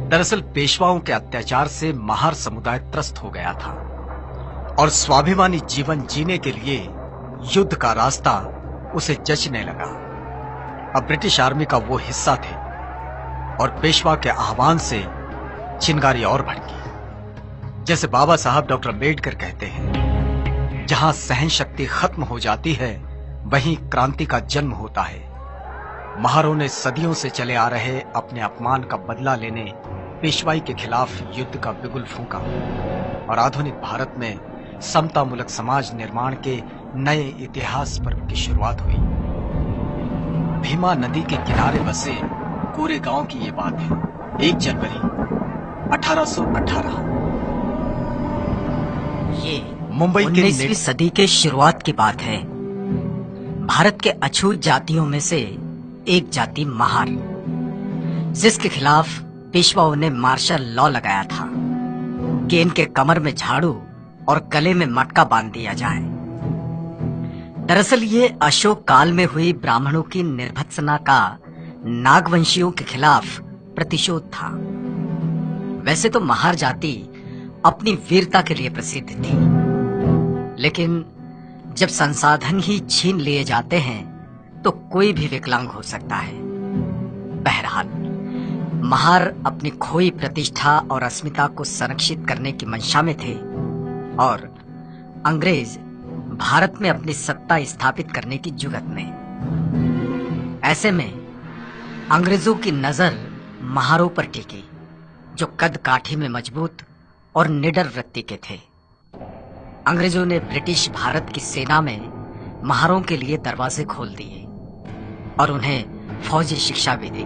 दरअसल पेशवाओं के अत्याचार से महार समुदाय त्रस्त हो गया था और स्वाभिमानी जीवन जीने के लिए युद्ध का रास्ता उसे जचने लगा। अब ब्रिटिश आर्मी का वो हिस्सा थे और पेशवा के आह्वान से चिंगारी और भड़की। जैसे बाबा साहब डॉक्टर अम्बेडकर कहते हैं, जहां सहन शक्ति खत्म हो जाती है वहीं क्रांति का जन्म होता है। महारों ने सदियों से चले आ रहे अपने अपमान का बदला लेने पेशवाई के खिलाफ युद्ध का बिगुल फूंका और आधुनिक भारत में समतामूलक समाज निर्माण के नए इतिहास पर्व की शुरुआत हुई। भीमा नदी के किनारे बसे कोरे गांव की ये बात है। 1 जनवरी 1818। ये मुंबई के 19वीं सदी के शुरुआत की बात है। भारत के अछूत जातियों में से एक जाति महार, जिसके खिलाफ पेशवाओं ने मार्शल लॉ लगाया था कि इनके कमर में झाड़ू और गले में मटका बांध दिया जाए। दरअसल ये अशोक काल में हुई ब्राह्मणों की निर्भत्सना का नागवंशियों के खिलाफ प्रतिशोध था। वैसे तो महार जाति अपनी वीरता के लिए प्रसिद्ध थी, लेकिन जब संसाधन ही छीन लिए जाते हैं तो कोई भी विकलांग हो सकता है। बहरहाल महार अपनी खोई प्रतिष्ठा और अस्मिता को संरक्षित करने की मंशा में थे और अंग्रेज भारत में अपनी सत्ता स्थापित करने की जुगत में। ऐसे में अंग्रेजों की नजर महारों पर टिकी, जो कद काठी में मजबूत और निडर वृत्ति के थे। अंग्रेजों ने ब्रिटिश भारत की सेना में महारों के लिए दरवाजे खोल दिए और उन्हें फौजी शिक्षा भी दी।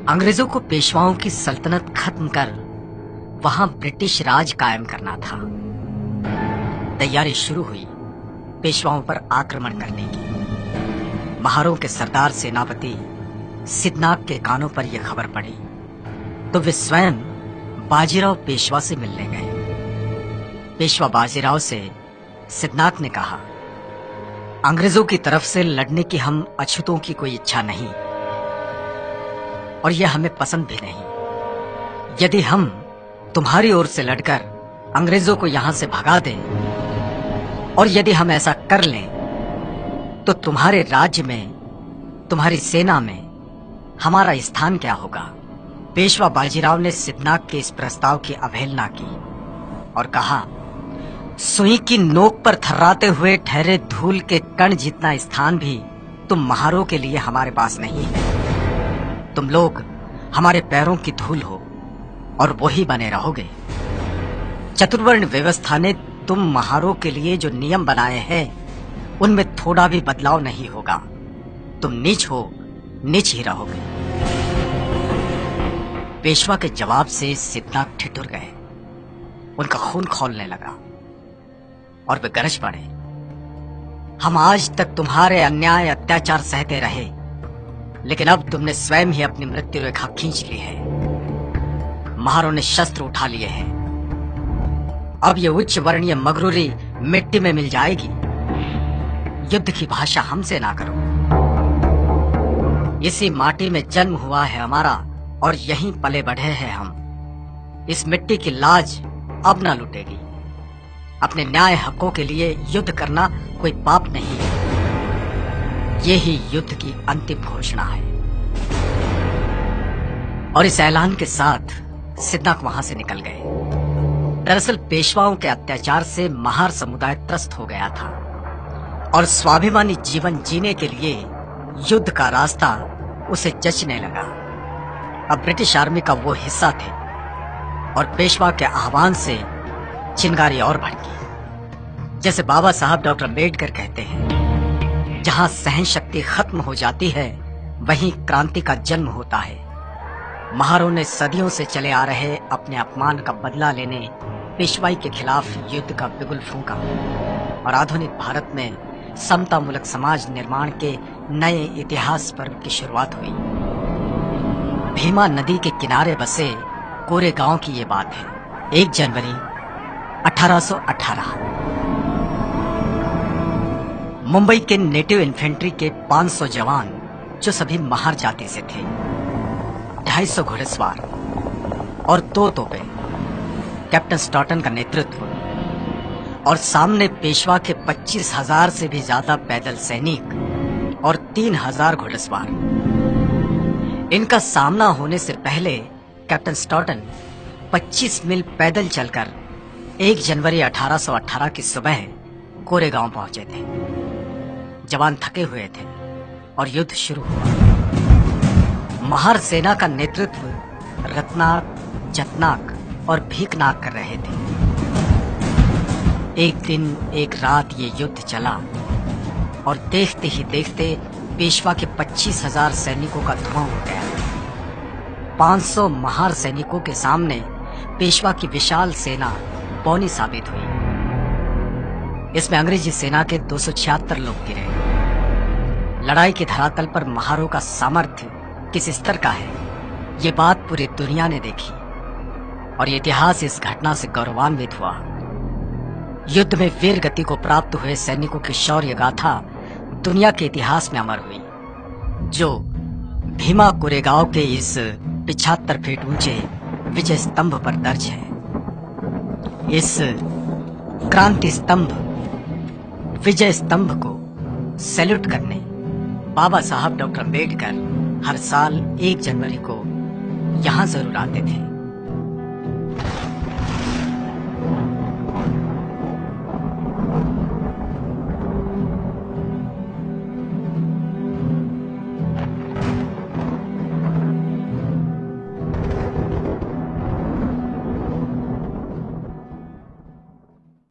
अंग्रेजों को पेशवाओं की सल्तनत खत्म कर वहां ब्रिटिश राज कायम करना था। तैयारी शुरू हुई पेशवाओं पर आक्रमण करने की। महारों के सरदार सेनापति सिद्धनाथ के कानों पर यह खबर पड़ी तो वे स्वयं बाजीराव पेशवा से मिलने गए। पेशवा बाजीराव से सिद्धनाथ ने कहा, अंग्रेजों की तरफ से लड़ने की हम अछूतों की कोई इच्छा नहीं और यह हमें पसंद भी नहीं। यदि हम तुम्हारी ओर से लड़कर अंग्रेजों को यहां से भगा दें और यदि हम ऐसा कर लें तो तुम्हारे राज्य में, तुम्हारी सेना में हमारा स्थान क्या होगा। पेशवा बाजीराव ने सिद्धनाथ के इस प्रस्ताव की अवहेलना की और कहा, सुई की नोक पर थर्राते हुए ठहरे धूल के कण जितना स्थान भी तुम महारों के लिए हमारे पास नहीं है। तुम लोग हमारे पैरों की धूल हो और वही बने रहोगे। चतुर्वर्ण व्यवस्था ने तुम महारों के लिए जो नियम बनाए हैं उनमें थोड़ा भी बदलाव नहीं होगा। तुम नीच हो, नीच ही रहोगे। पेशवा के जवाब से सिद्धनाथ ठिठुर गए। उनका खून खौलने लगा और वे गरज पड़े, हम आज तक तुम्हारे अन्याय अत्याचार सहते रहे, लेकिन अब तुमने स्वयं ही अपनी मृत्यु रेखा खींच ली है। महारों ने शस्त्र उठा लिए हैं। अब ये उच्च वर्णीय मगरूरी मिट्टी में मिल जाएगी। युद्ध की भाषा हमसे ना करो। इसी माटी में जन्म हुआ है हमारा और यहीं पले बढ़े हैं हम। इस मिट्टी की लाज अब ना लुटेगी। अपने न्याय हकों के लिए युद्ध करना कोई पाप नहीं है। यही युद्ध की अंतिम घोषणा है। और इस ऐलान के साथ सिद्धनाथ वहां से निकल गए। दरअसल पेशवाओं के अत्याचार से महार समुदाय त्रस्त हो गया था और स्वाभिमानी जीवन जीने के लिए युद्ध का रास्ता उसे जचने लगा। अब ब्रिटिश आर्मी का वो हिस्सा थे और पेशवा के आह्वान से चिंगारी और भड़की। जैसे बाबा साहब डॉक्टर अम्बेडकर कहते हैं, जहां सहन शक्ति खत्म हो जाती है वहीं क्रांति का जन्म होता है। महारों ने सदियों से चले आ रहे अपने अपमान का बदला लेने पेशवाई के खिलाफ युद्ध का बिगुल फूंका और आधुनिक भारत में समतामूलक समाज निर्माण के नए इतिहास पर्व की शुरुआत हुई। भीमा नदी के किनारे बसे कोरे गांव की ये बात है। 1 जनवरी 1818। मुंबई के नेटिव इन्फेंट्री के 500 जवान, जो सभी महार जाति से थे, 250 घुड़सवार और 2 तोपें, कैप्टन स्टॉटन का नेतृत्व, और सामने पेशवा के 25,000 से भी ज्यादा पैदल सैनिक और 3,000 घुड़सवार। इनका सामना होने से पहले कैप्टन स्टॉटन 25 मील पैदल चलकर 1 जनवरी 1818 की सुबह कोरेगांव पहुंचे थे। जवान थके हुए थे और युद्ध शुरू हुआ। महार सेना का नेतृत्व रत्नाक, जतनाक और भीकनाक कर रहे थे। एक दिन एक रात ये युद्ध चला और देखते ही देखते पेशवा के 25,000 सैनिकों का धुआं उठ गया। 500 महार सैनिकों के सामने पेशवा की विशाल सेना पौनी साबित हुई। इसमें अंग्रेजी सेना के 276 लोग गिरे। लड़ाई के धरातल पर महारों का सामर्थ्य किस स्तर का है, ये बात पूरी दुनिया ने देखी और ये इतिहास इस घटना से गौरवान्वित हुआ। युद्ध में वीर गति को प्राप्त हुए सैनिकों की शौर्य गाथा दुनिया के इतिहास में अमर हुई, जो भीमा कोरेगांव के इस 75 फीट ऊंचे विजय स्तंभ पर दर्ज है। इस क्रांति स्तंभ, विजय स्तंभ को सैल्यूट करने बाबा साहब डॉक्टर अम्बेडकर हर साल 1 जनवरी को यहां जरूर आते थे।